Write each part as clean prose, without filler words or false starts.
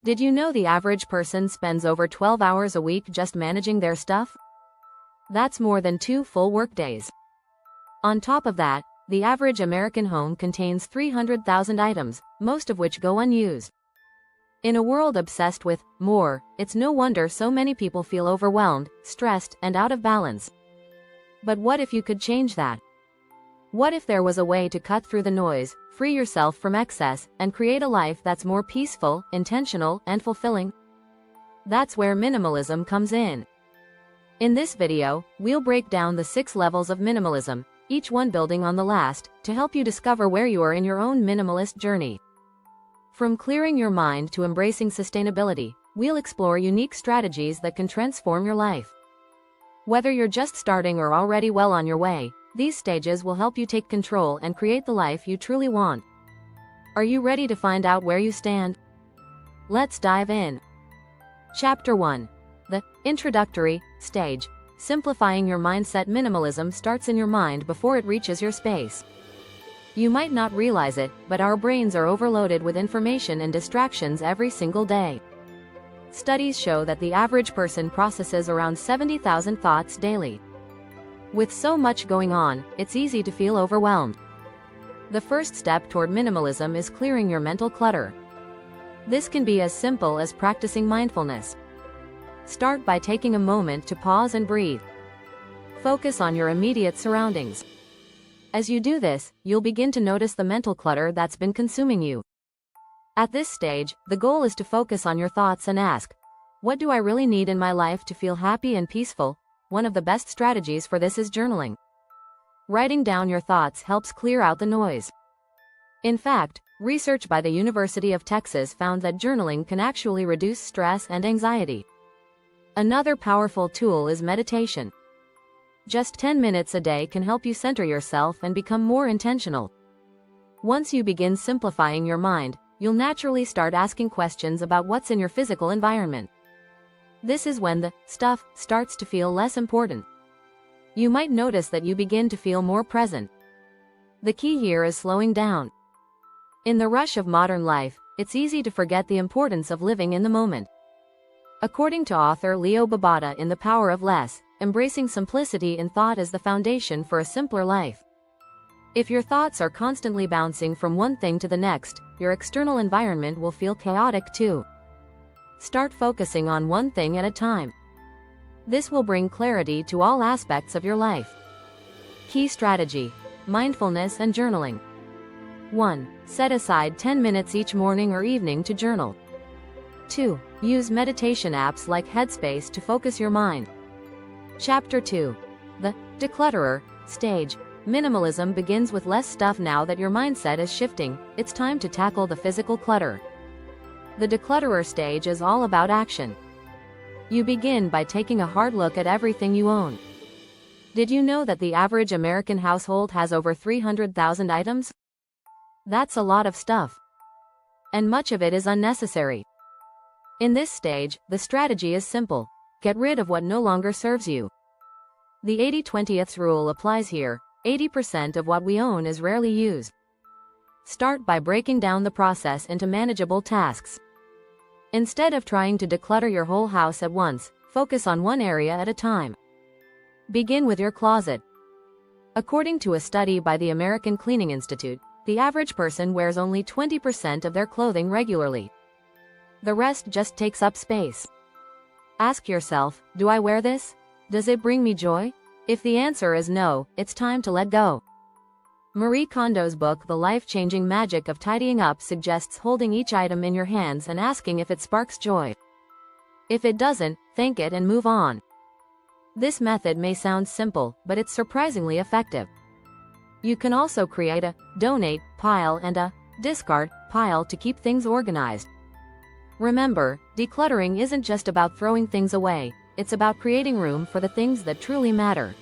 Did you know the average person spends over 12 hours a week just managing their stuff? That's more than 2 full workdays. On top of that, the average American home contains 300,000 items, most of which go unused. In a world obsessed with more, it's no wonder so many people feel overwhelmed, stressed, and out of balance. But what if you could change that? What if there was a way to cut through the noise, free yourself from excess, and create a life that's more peaceful, intentional, and fulfilling? That's where minimalism comes in. In this video, we'll break down the 6 levels of minimalism, each one building on the last, to help you discover where you are in your own minimalist journey. From clearing your mind to embracing sustainability, we'll explore unique strategies that can transform your life. Whether you're just starting or already well on your way, these stages will help you take control and create the life you truly want. Are you ready to find out where you stand? Let's dive in. Chapter 1. The introductory stage. Simplifying your mindset. Minimalism starts in your mind before it reaches your space. You might not realize it, but our brains are overloaded with information and distractions every single day. Studies show that the average person processes around 70,000 thoughts daily. With so much going on, it's easy to feel overwhelmed. The first step toward minimalism is clearing your mental clutter. This can be as simple as practicing mindfulness. Start by taking a moment to pause and breathe. Focus on your immediate surroundings. As you do this, you'll begin to notice the mental clutter that's been consuming you. At this stage, the goal is to focus on your thoughts and ask, what do I really need in my life to feel happy and peaceful? One of the best strategies for this is journaling. Writing down your thoughts helps clear out the noise. In fact, research by the University of Texas found that journaling can actually reduce stress and anxiety. Another powerful tool is meditation. Just 10 minutes a day can help you center yourself and become more intentional. Once you begin simplifying your mind, you'll naturally start asking questions about what's in your physical environment. This is when the stuff starts to feel less important. You might notice that you begin to feel more present. The key here is slowing down. In the rush of modern life, it's easy to forget the importance of living in the moment. According to author Leo Babauta in The Power of Less, embracing simplicity in thought is the foundation for a simpler life. If your thoughts are constantly bouncing from one thing to the next, your external environment will feel chaotic too. Start focusing on one thing at a time. This will bring clarity to all aspects of your life. Key strategy: mindfulness and journaling. 1. Set aside 10 minutes each morning or evening to journal. 2. Use meditation apps like Headspace to focus your mind. Chapter 2. The declutterer stage. Minimalism begins with less stuff. Now that your mindset is shifting, it's time to tackle the physical clutter. The declutterer stage is all about action. You begin by taking a hard look at everything you own. Did you know that the average American household has over 300,000 items? That's a lot of stuff. And much of it is unnecessary. In this stage, the strategy is simple. Get rid of what no longer serves you. The 80-20th rule applies here. 80% of what we own is rarely used. Start by breaking down the process into manageable tasks. Instead of trying to declutter your whole house at once, focus on one area at a time. Begin with your closet. According to a study by the American Cleaning Institute, the average person wears only 20% of their clothing regularly. The rest just takes up space. Ask yourself, do I wear this? Does it bring me joy? If the answer is no, it's time to let go. Marie Kondo's book The Life-Changing Magic of Tidying Up suggests holding each item in your hands and asking if it sparks joy. If it doesn't, thank it and move on. This method may sound simple, but it's surprisingly effective. You can also create a donate pile and a discard pile to keep things organized. Remember, decluttering isn't just about throwing things away, it's about creating room for the things that truly matter.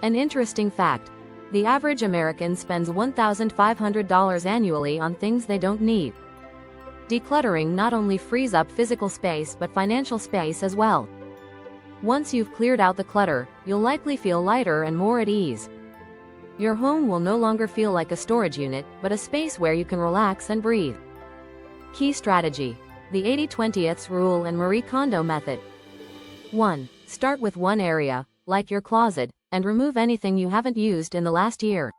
An interesting fact: the average American spends $1,500 annually on things they don't need. Decluttering not only frees up physical space but financial space as well. Once you've cleared out the clutter, you'll likely feel lighter and more at ease. Your home will no longer feel like a storage unit, but a space where you can relax and breathe. Key strategy: the 80/20 rule and Marie Kondo method. 1. Start with one area, like your closet, and remove anything you haven't used in the last year.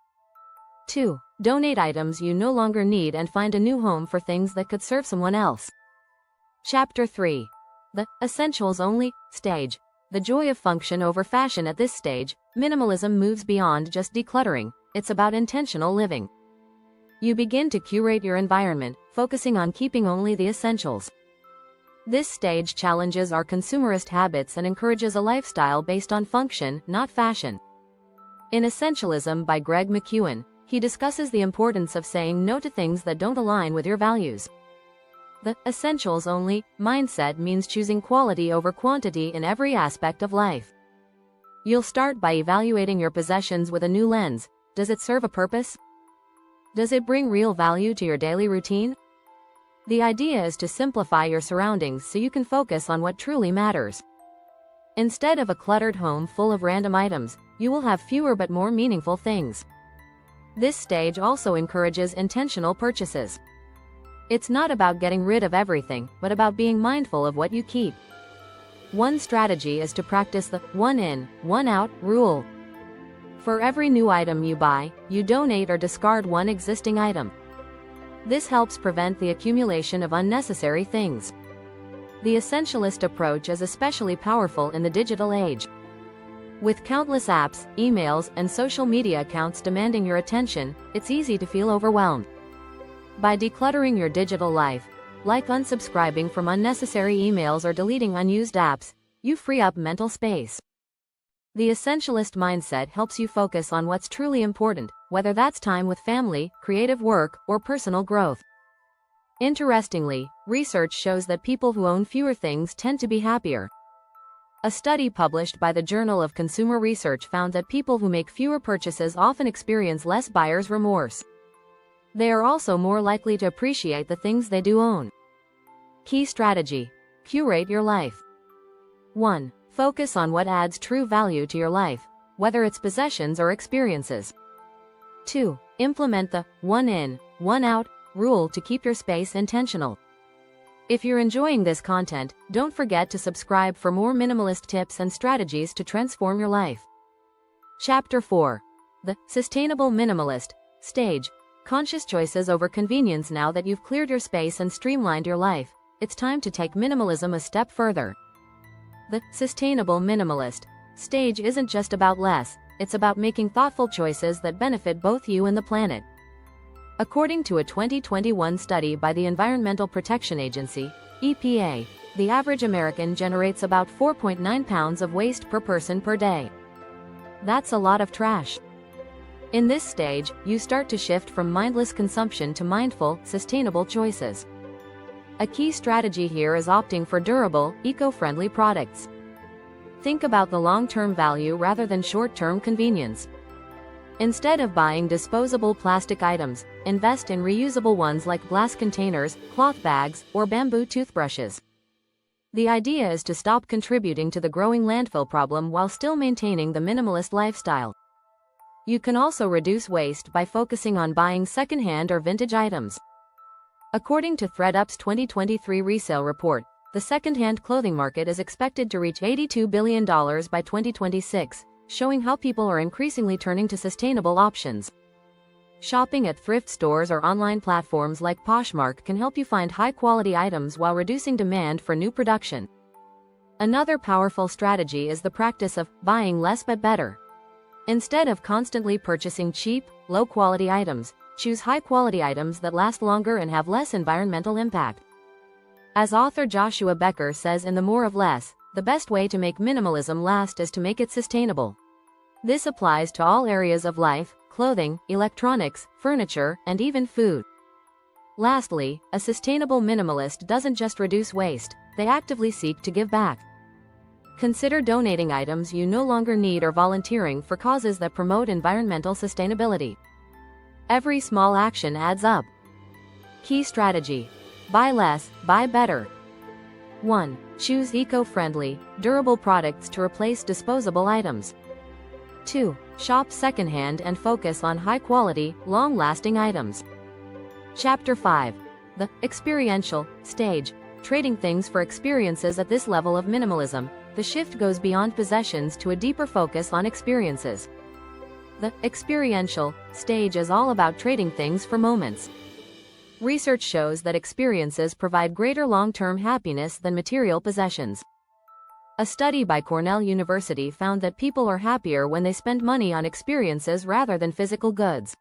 2. Donate items you no longer need and find a new home for things that could serve someone else. Chapter 3. The essentials only stage. The joy of function over fashion. At this stage, minimalism moves beyond just decluttering, it's about intentional living. You begin to curate your environment, focusing on keeping only the essentials. This stage challenges our consumerist habits and encourages a lifestyle based on function, not fashion. In Essentialism by Greg McKeown, he discusses the importance of saying no to things that don't align with your values. The essentials only mindset means choosing quality over quantity in every aspect of life. You'll start by evaluating your possessions with a new lens. Does it serve a purpose? Does it bring real value to your daily routine? The idea is to simplify your surroundings so you can focus on what truly matters. Instead of a cluttered home full of random items, you will have fewer but more meaningful things. This stage also encourages intentional purchases. It's not about getting rid of everything, but about being mindful of what you keep. One strategy is to practice the one in, one out rule. For every new item you buy, you donate or discard one existing item. This helps prevent the accumulation of unnecessary things. The essentialist approach is especially powerful in the digital age. With countless apps, emails, and social media accounts demanding your attention, it's easy to feel overwhelmed. By decluttering your digital life, like unsubscribing from unnecessary emails or deleting unused apps, you free up mental space. The essentialist mindset helps you focus on what's truly important, whether that's time with family, creative work, or personal growth. Interestingly, research shows that people who own fewer things tend to be happier. A study published by the Journal of Consumer Research found that people who make fewer purchases often experience less buyer's remorse. They are also more likely to appreciate the things they do own. Key strategy: curate your life. 1. Focus on what adds true value to your life, whether it's possessions or experiences. 2. Implement the one in, one out rule to keep your space intentional. If you're enjoying this content, don't forget to subscribe for more minimalist tips and strategies to transform your life. Chapter 4. The sustainable minimalist stage. Conscious choices over convenience. Now that you've cleared your space and streamlined your life, it's time to take minimalism a step further. The sustainable minimalist stage isn't just about less, it's about making thoughtful choices that benefit both you and the planet. According to a 2021 study by the Environmental Protection Agency, EPA, the average American generates about 4.9 pounds of waste per person per day. That's a lot of trash. In this stage, you start to shift from mindless consumption to mindful, sustainable choices. A key strategy here is opting for durable, eco-friendly products. Think about the long-term value rather than short-term convenience. Instead of buying disposable plastic items, invest in reusable ones like glass containers, cloth bags, or bamboo toothbrushes. The idea is to stop contributing to the growing landfill problem while still maintaining the minimalist lifestyle. You can also reduce waste by focusing on buying second-hand or vintage items. According to ThredUp's 2023 resale report, the second-hand clothing market is expected to reach $82 billion by 2026, showing how people are increasingly turning to sustainable options. Shopping at thrift stores or online platforms like Poshmark can help you find high-quality items while reducing demand for new production. Another powerful strategy is the practice of buying less but better. Instead of constantly purchasing cheap, low-quality items, choose high-quality items that last longer and have less environmental impact. As author Joshua Becker says in The More of Less, the best way to make minimalism last is to make it sustainable. This applies to all areas of life: clothing, electronics, furniture, and even food. Lastly, a sustainable minimalist doesn't just reduce waste, they actively seek to give back. Consider donating items you no longer need or volunteering for causes that promote environmental sustainability. Every small action adds up. Key strategy: buy less, buy better. 1. Choose eco-friendly, durable products to replace disposable items. 2. Shop secondhand and focus on high-quality, long-lasting items. Chapter 5. The experiential stage. trading things for experiences. At this level of minimalism, the shift goes beyond possessions to a deeper focus on experiences. The experiential stage is all about trading things for moments. Research shows that experiences provide greater long-term happiness than material possessions. A study by Cornell University found that people are happier when they spend money on experiences rather than physical goods.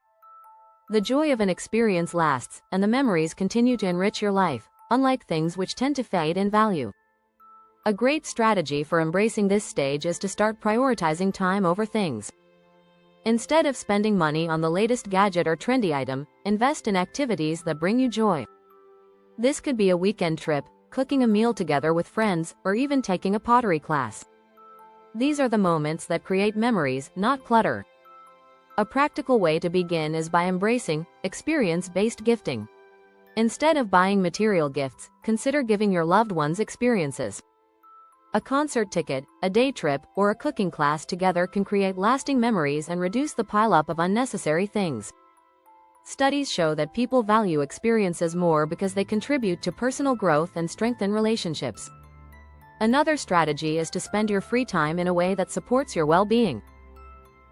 The joy of an experience lasts, and the memories continue to enrich your life, unlike things which tend to fade in value. A great strategy for embracing this stage is to start prioritizing time over things. Instead of spending money on the latest gadget or trendy item, invest in activities that bring you joy. This could be a weekend trip, cooking a meal together with friends, or even taking a pottery class. These are the moments that create memories, not clutter. A practical way to begin is by embracing experience-based gifting. Instead of buying material gifts, consider giving your loved ones experiences. A concert ticket, a day trip, or a cooking class together can create lasting memories and reduce the pileup of unnecessary things. Studies show that people value experiences more because they contribute to personal growth and strengthen relationships. Another strategy is to spend your free time in a way that supports your well-being.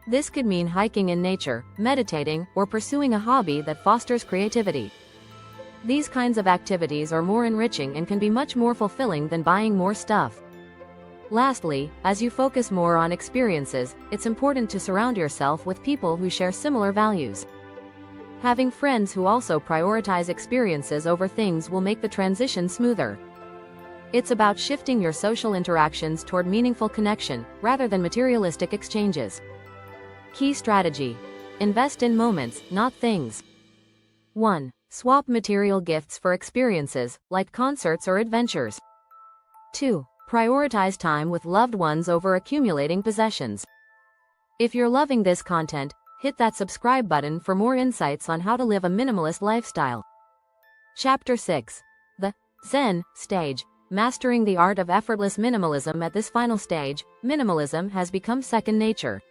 This could mean hiking in nature, meditating, or pursuing a hobby that fosters creativity. These kinds of activities are more enriching and can be much more fulfilling than buying more stuff. Lastly, as you focus more on experiences, it's important to surround yourself with people who share similar values. Having friends who also prioritize experiences over things will make the transition smoother. It's about shifting your social interactions toward meaningful connection, rather than materialistic exchanges. Key strategy: invest in moments, not things. 1. Swap material gifts for experiences, like concerts or adventures. 2. Prioritize time with loved ones over accumulating possessions. If you're loving this content, hit that subscribe button for more insights on how to live a minimalist lifestyle. Chapter 6. The Zen Stage. Mastering the art of effortless minimalism. At this final stage, minimalism has become second nature.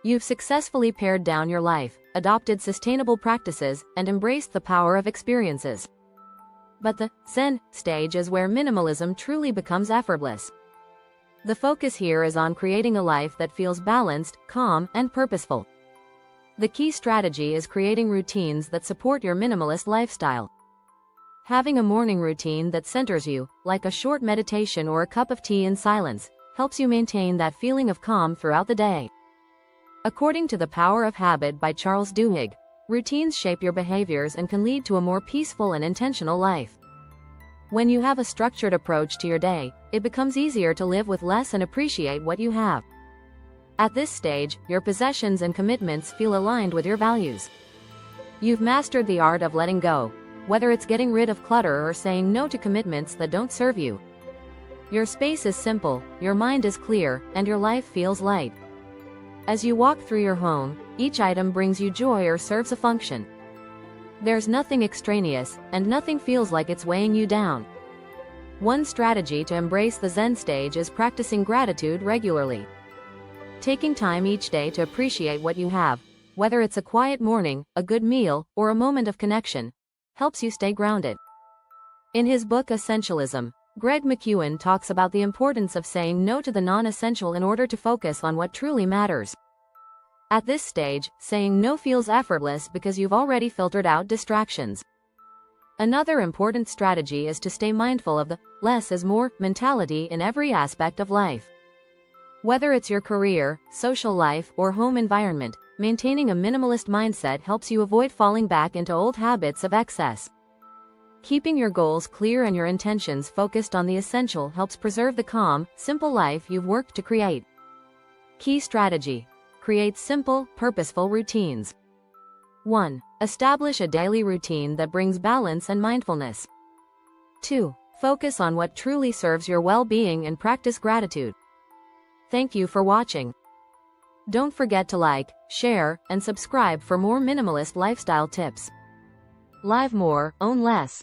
You've successfully pared down your life, adopted sustainable practices, and embraced the power of experiences. But the Zen stage is where minimalism truly becomes effortless. The focus here is on creating a life that feels balanced, calm, and purposeful. The key strategy is creating routines that support your minimalist lifestyle. Having a morning routine that centers you, like a short meditation or a cup of tea in silence, helps you maintain that feeling of calm throughout the day. According to The Power of Habit by Charles Duhigg, routines shape your behaviors and can lead to a more peaceful and intentional life. When you have a structured approach to your day, it becomes easier to live with less and appreciate what you have. At this stage, your possessions and commitments feel aligned with your values. You've mastered the art of letting go, whether it's getting rid of clutter or saying no to commitments that don't serve you. Your space is simple, your mind is clear, and your life feels light. As you walk through your home, each item brings you joy or serves a function. There's nothing extraneous, and nothing feels like it's weighing you down. One strategy to embrace the Zen stage is practicing gratitude regularly. Taking time each day to appreciate what you have, whether it's a quiet morning, a good meal, or a moment of connection, helps you stay grounded. In his book Essentialism, Greg McKeown talks about the importance of saying no to the non-essential in order to focus on what truly matters. At this stage, saying no feels effortless because you've already filtered out distractions. Another important strategy is to stay mindful of the less is more mentality in every aspect of life. Whether it's your career, social life, or home environment, maintaining a minimalist mindset helps you avoid falling back into old habits of excess. Keeping your goals clear and your intentions focused on the essential helps preserve the calm, simple life you've worked to create. Key strategy: create simple, purposeful routines. 1. Establish a daily routine that brings balance and mindfulness. 2. Focus on what truly serves your well-being and practice gratitude. Thank you for watching. Don't forget to like, share, and subscribe for more minimalist lifestyle tips. Live more, own less.